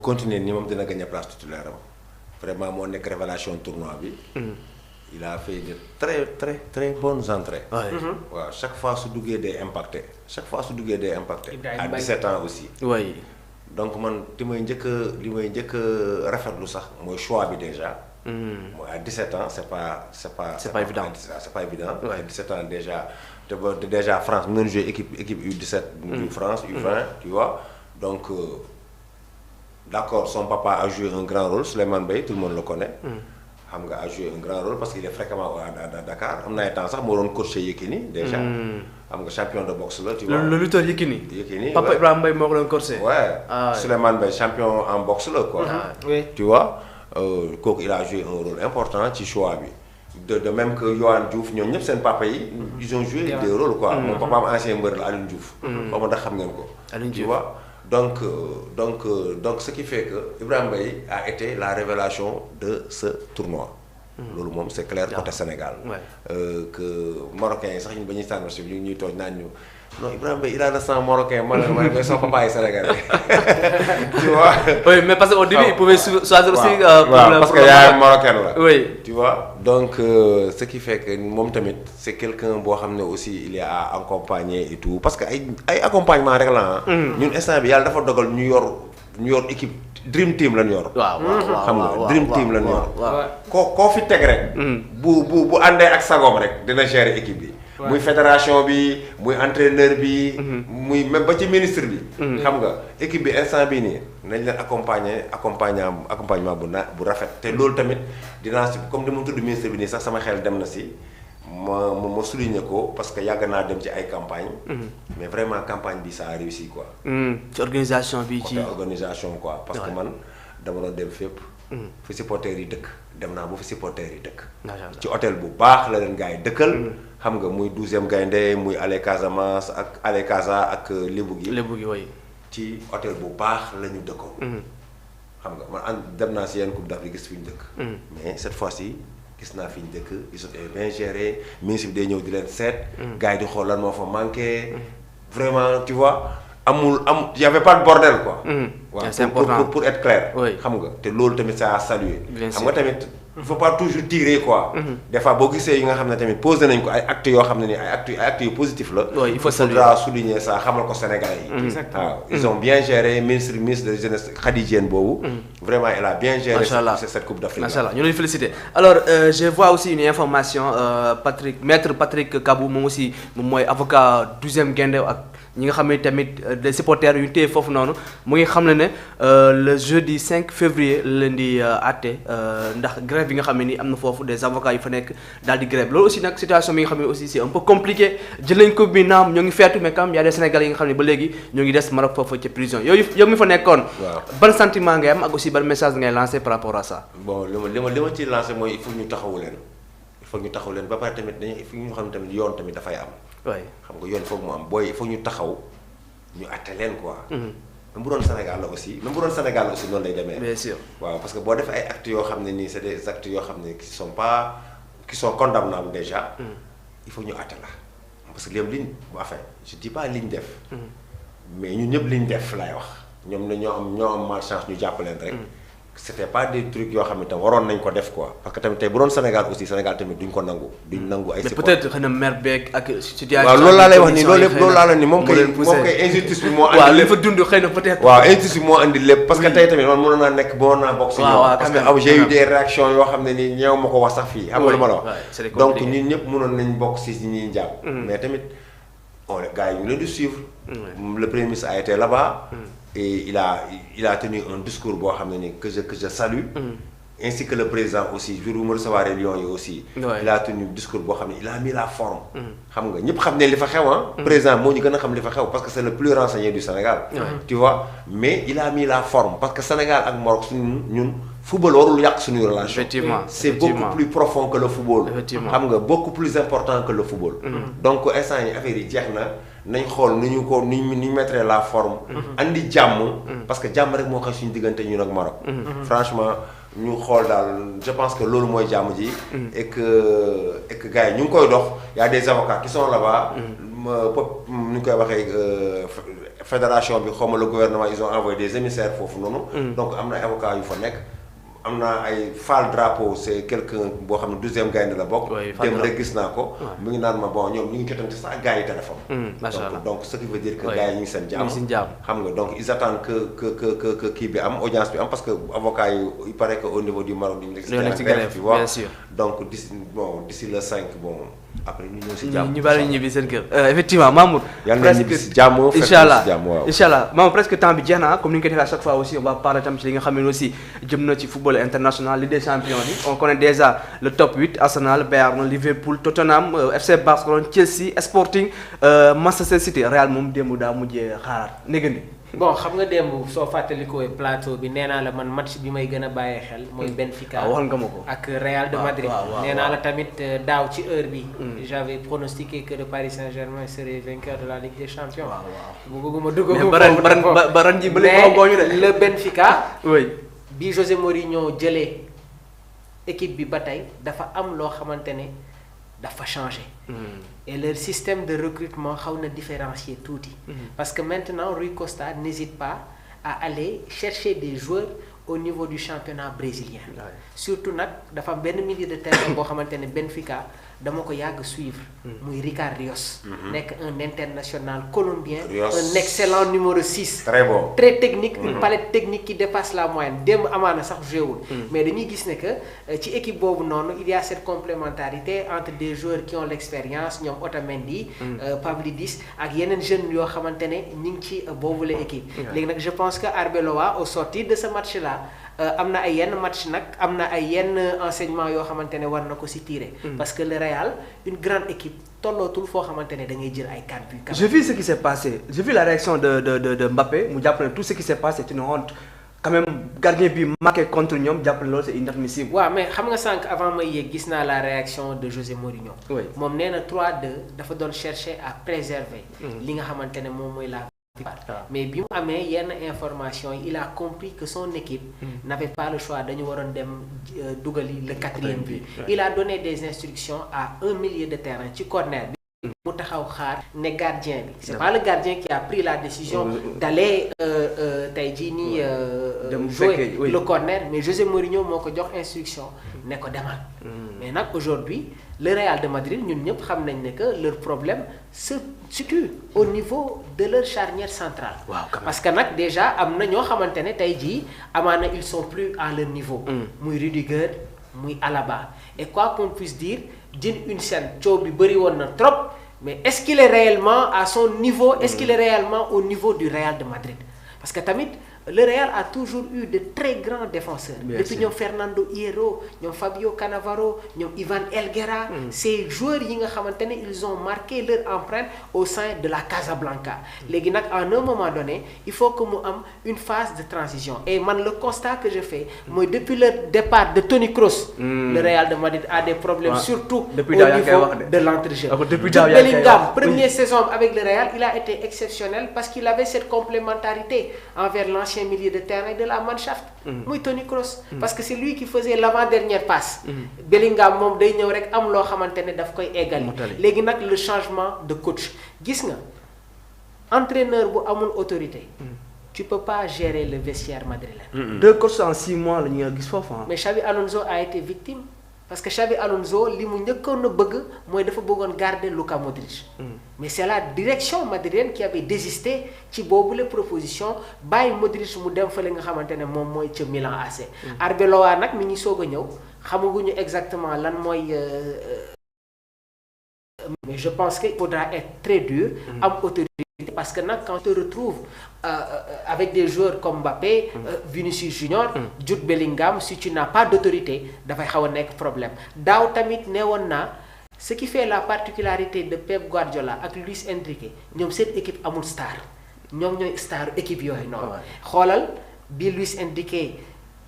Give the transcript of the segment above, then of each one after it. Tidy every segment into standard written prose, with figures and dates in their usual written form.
continuer ni moom dina gagner place titulaire am vraiment moo nekk révélation tournoi bi. Il a fait de très bonnes entrées. waaw chaque fois su duggee day impacté à 17 ans aussi. oui. donc man li may njëkk a rafetlu sax mooy choix bi déjà. mooy à 17 ans c'est pas évident. c'est pas évident. à 17 ans déjà déjà France mu ngi joué équipe U17. France U20 tu vois donc. D'accord, son papa a joué un grand rôle, Souleymane Baye, tout le monde le connaît. Xam nga a joué un grand rôle parce qu'il est fréquemment à Dakar. Am na ay temps sax moo doon coaché Yekini déjà. Xam nga champion de boxe la, tu vois. Le lutteur Yekini. Papa Ibrahima Mbaye moo ko doon coaché. Ouais. Souleymane Baye champion en boxe la quoi. Oui. Tu vois, kooku il a joué un rôle important ci choix bi. De même que Yohan Diouf ñoom ñëpp seen papa yi. Ils ont joué des rôles quoi. Mon papa am ancien mbër la Alioune Diouf. Xaw ma ndax xam ngeen ko. Alioune Diouf. Tu vois. Donc ce qui fait que Ibrahima Mbaye a été la révélation de ce tournoi. loolu moom c'est clair côté Sénégal. Que Marocains yi sax ñun ba ñuy tànn si ñuy toog naan ñu non Ibrahima Mbaye il a le sang marocain mais son papa est sénégalais. Tu vois. Oui, mais parce qu'au début il pouvait choisir aussi. parce que yaayam marocaine la. Oui. Tu vois donc ce qui fait que moom tamit c'est quelqu'un boo xam ne aussi il est à accompagner et tout parce que ay accompagnement rek la ñun instant bi yàlla dafa dogal ñu yor équipe dream team lañ yor. waaw xam nga dream team lañ yor. koo fi teg rek. bu àndee ak sagoom rek dina gérer équipe bi. muy fédération bi muy entraîneur bi. muy même ba ci ministre bi. xam nga équipe bi instant bii nii nañ leen accompagnement bu rafet te loolu tamit dinaa si comme ni mu tudd ministre bi nii sax sama xel dem na si. ma souligner ko parce que yàgg naa dem ci ay campagne mais vraiment campagne bi ça a réussi quoi. ci organisation bi ci organisation quoi. parce que man dama doon dem fépp. fi supporters yi dëkk dem naa ba fi supporters yi dëkk. ci hôtel bu baax la leen gars yi dëkkal. xam nga muy 12e gaynde muy Allez Casamance ak Allez Casa ak Lébu gi way ci hôtel bu baax la ñu dëkkoon. xam nga man dem naa si yenn coupe d'Afrique gis fi ñu dëkk. mais cette fois-ci. gis naa fi ñu dëkk ils ont bien géré ministre bi day ñëw di leen seet. gars yi di xool lan moo fa manqué. vraiment tu vois y avait pas de bordel quoi. waaw c'est important pour être clair. oui xam nga te loolu tamit ça a salué. bien sûr xam nga tamit il faut pas toujours tirer quoi. des fois boo gisee yi nga xam ne tamit posé nañ ko ay actes yoo xam ne ni ay actes yu positif la. oui il faut souligner ça xamal ko Sénégalais yi. exactement waaw ils ont bien géré ministre de jeunesse Khady Diène boobu. vraiment elle a bien géré. cette coupe d'Afrique. macha allah ñu leen féliciter alors je vois aussi une information maître Patrick Kabou moom aussi moom mooy avocat 12e Gaïndé ak ñi nga xam ne tamit des supporters yu téye foofu noonu mu ngi xam ne le jeudi 5 février la leen di àtte ndax grève bi nga xam ne ni am na foofu des avocats yu fa nekk daal di grève loolu aussi nag situation bi nga xam ne aussi c'est un peu compliqué jël nañ ko bi naam ñoo ngi feetu mais quand même y a des Sénégalais yi nga xam ne ba léegi ñoo ngi des Maroc foofu ci prison yow mi fa nekkoon. waaw ban sentiment ngay am ak aussi ban message ngay lancé par rapport à ça. bon li ma ciy lancé mooy il faut ñu taxawu leen ba pare tamit il faut ñu xam ne tamit yoon tamit dafay am. oui xam nga yoon foog mu am booy il faut ñu taxaw ñu àtte leen quoi. même bu doon Sénégal la aussi noonu lay demee. bien sûr waaw parce que boo defee ay actes yoo xam ne nii c'est des actes yoo xam ne qui sont condamnables déjà. il faut ñu àtte la parce que liñ je dis pas liñ def. mais ñun ñëpp liñ def laay wax ñoom ñoo am malchance ñu jàpp leen rek. c'était pas des trucs yoo xam ne tam waroon nañ ko def quoi parce que tamit tey bu doon Sénégal tamit duñ ko nangu. duñ nangu ay mais peut-être xëy na mer beeg ak situation. waaw loolu laa lay wax nii loolu lépp loolu laa la ni moom kay injustice bi moo. andi waaw li fa dund xëy na peut-être. waaw injustice bi moo andi lépp parce que tey tamit man mënoon naa nekk boo naa bokk si ñoom parce que j'ai eu des réactions yoo xam ne nii ñeew ma ko wax sax fii xam nga lu ma la wax donc ñun ñëpp mënoon nañ bokk si ñuy jàpp mais tamit gars yi ñu leen di suivre le premier ministre a été là-bas et il a tenu un discours boo xam ne ni que je salue ainsi que le président aussi jour bu mu recevoir Lions yi aussi il a tenu discours boo xam ne il a mis la forme xam nga ñëpp xam ne li fa xew président moo ñu gën a xam li fa xew parce que c'est le plus renseigné du Sénégal tu vois mais il a mis la forme parce que Sénégal ak Maroc suñu ñun football warul yàq suñuy relation c'est beaucoup plus profond que le football xam nga beaucoup plus important que le football donc instant yi affaire yi jeex na nañ xool ni ñu mettre la forme andi jàmm parce que jàmm rek moo xëy suñu diggante ñun ak Maroc franchement ñu xool daal je pense que loolu mooy jàmm ji et que gars yi ñu ngi koy dox y a des avocats qui sont là-bas nu ñu koy waxee fédération bi xawma le gouvernement ils ont envoyé des émissaires foofu noonu. donc am na ay avocats yu fa nekk. am na ay Fall Drapeau c'est quelqu'un boo xam ne 12e gaynde la bokk. dem rek gis naa ko. mu ngi naan ma bon ñoom ñu ngi jotante sax gars yi téléphone. macha allah donc ce qui veut dire que gars yi ñu ngi seen jàmm. xam nga donc ils attendent que kii bi am audience bi am parce que avocat yi il paraît que au niveau du Maroc ñu ngi ci grève, tu vois. bien sûr. donc d'ici le 5 bon après ñu ñëw si jàmm. ñu bari ñibbi seen kër effectivement Mamour. yàlla na ñibbi si jàmm inchallah inchallah Mamour presque temps bi jeex na comme ni ñu ko defee à chaque fois aussi on va parler tam ci li nga xam ne aussi jëm na ci football international Ligue des champions yi on connaît déjà le top 8 Arsenal Bayern Liverpool Tottenham FC Barcelone Chelsea Sporting Manchester City Real moom démb daa mujjee xaaraat négandi. bon xam nga démb soo fàttalikoo plateau bi nee naa la man match bi may gën a bàyyee xel mooy Benfica waxoon nga ma ko ak Real de Madrid nee naa la tamit daaw ci heure bi j'avais pronostiqué que le Paris Saint-Germain serait vainqueur de la Ligue des Champions bu bëgguma dugg ko ba ren ji ba léegi le Benfica oui bi José Mourinho jëlee équipe bi ba tey dafa am loo xamante ne dafa changé et leur système de recrutement xaw na différencier tuuti parce que maintenant Rui Costa n'hésite pas à aller chercher des joueurs au niveau du championnat brésilien surtout nag dafa am benn milieu de terrain boo xamante ne Benfica dama ko yàgg suivre muy Ricard Ríos nekk un international colombien un excellent numéro 6 très bon très technique une palette technique qui dépasse la moyenne démb amaana sax joué mais dañuy gis ne que ci équipe boobu noonu il y a cette complémentarité entre des joueurs qui ont l'expérience ñoom Otamendi Pavlidis ak yeneen jeunes yoo xamante ne ñu ngi ci boobule équipe léegi nag je pense que Arbeloa au sortir de ce match là am na ay yenn match nag am na ay yenn enseignement yoo xamante ne war na ko si tirer parce que le Real une grande équipe tollootul foo xamante ne da ngay jël ay 4 buts. j'ai vu ce qui s'est passé j'ai vu la réaction de Mbappé mu jàpp ne tout ce qui s'est passé c'est une honte quand même gardien bi marqué contre ñoom jàpp ne loolu c'est inadmissible. waaw mais xam nga sànq avant may yéeg gis naa la réaction de José Mourinho. oui moom nee na 3-2 dafa doon chercher à préserver. li nga xamante ne moom mooy la. mais bi mu amee yenn information il a compris que son équipe n'avait pas le choix dañu waroon dem dugali le 4e but il a donné des instructions à un milieu de terrain ci corner bi mu taxaw xaar ne gardien bi c'est pas le gardien qui a pris la décision d'aller tey jii nii jouer le corner mais José Mourinho moo ko jox instruction ne ko demal mais nag aujourd'hui le Real de Madrid ñun ñëpp xam nañ ne que leur problème se situe au niveau de leur charnière centrale parce que nag déjà am na ñoo xamante ne tey jii amaana ils sont plus à leur niveau muy Rudiger muy Alaba et quoi qu'on puisse dire Digne Huijsen coow bi bëri woon na trop mais est-ce qu'il est réellement à son niveau est-ce qu'il est réellement au niveau du Real de Madrid parce que tamit le Real a toujours eu de très grands défenseurs. Depuis ñoom Fernando Hierro ñoom Fabio Cannavaro ñoom Ivan Helguera. Ces joueurs yi nga xamante ne ils ont marqué leur empreinte au sein de la Casablanca. léegi nag en un moment donné il faut que mu am une phase de transition et man le constat que je fais mooy depuis le départ de Toni Kroos. le Real de Madrid a des problèmes surtout au niveau de l'entrejeu. Jude Bellingham première saison avec le Real il a été exceptionnel parce qu'il avait cette complémentarité envers l'ancien milieu de terrain de la Mannschaft muy Toni Kroos parce que c'est lui qui faisait l'avant-dernière passe Bellingham moom day ñëw rek am loo xamante ne daf koy eggali léegi nag le changement de coach gis nga entraîneur bu amul autorité tu peux pas gérer le vestiaire madrilène 2 coachs en 6 mois la ñu gis foofu mais Xabi Alonso a été victime parce que Xabi Alonso li mu njëkkoon a bëgg mooy dafa bëggoon garder Luka Modric mais c'est la direction madrilène qui avait désisté ci boobule proposition bàyyi Modric mu dem fële nga xamante ne moom mooy ca Milan AC. Arbeloa nag mi ngi soog a ñëw xamaguñu exactement lan mooy mais je pense qu'il faudra être très dur am autorité parce que nag quand tu te retrouves avec des joueurs comme Mbappé Vinicius Junior Jude Bellingham si tu n'as pas d'autorité dafay xaw a nekk problème daaw tamit nee woon naa ce qui fait la particularité de Pep Guardiola ak Luis Enrique ñoom seen équipe amul star ñoom ñooy star équipe yooyu noonu xoolal bi Luis Enrique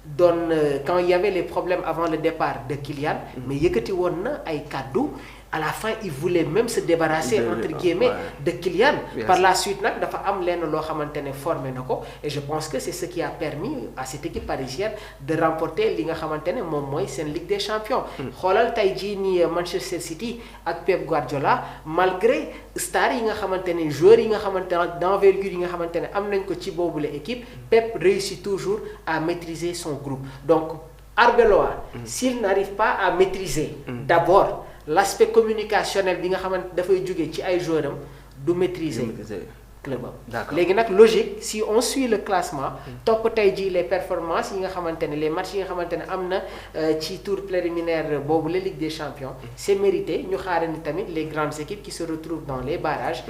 doon quand il y avait les problèmes avant le départ de Kylian mais yëkkati woon na ay kàddu à la fin il voulait même se débarrasser entre guillemets de Kylian. Par la suite nag dafa am lenn loo xamante ne formé na ko et je pense que c'est ce qui a permis à cette équipe parisienne de remporter li nga xamante ne moom mooy seen Ligue des Champions. xoolal tey jii nii Manchester City ak Pep Guardiola malgré stars yi nga xamante ne joueurs yi nga xamante ne d'envergure yi nga xamante ne am nañ ko ci boobule équipe Pep réussit toujours à maîtriser son groupe donc Arbeloa s'il n'arrive pas à maîtriser d'abord l'aspect communicationnel bi nga xamante dafay jóge ci ay joueurs am du maîtriser club am léegi nag logique si on suit le classement topp tey jii les performances yi nga xamante ne les matchs yi nga xamante ne am na ci tour préliminaire boobu la Ligue des Champions c'est mérité ñu xaarandi tamit les grandes équipes qui se retrouvent dans les barrages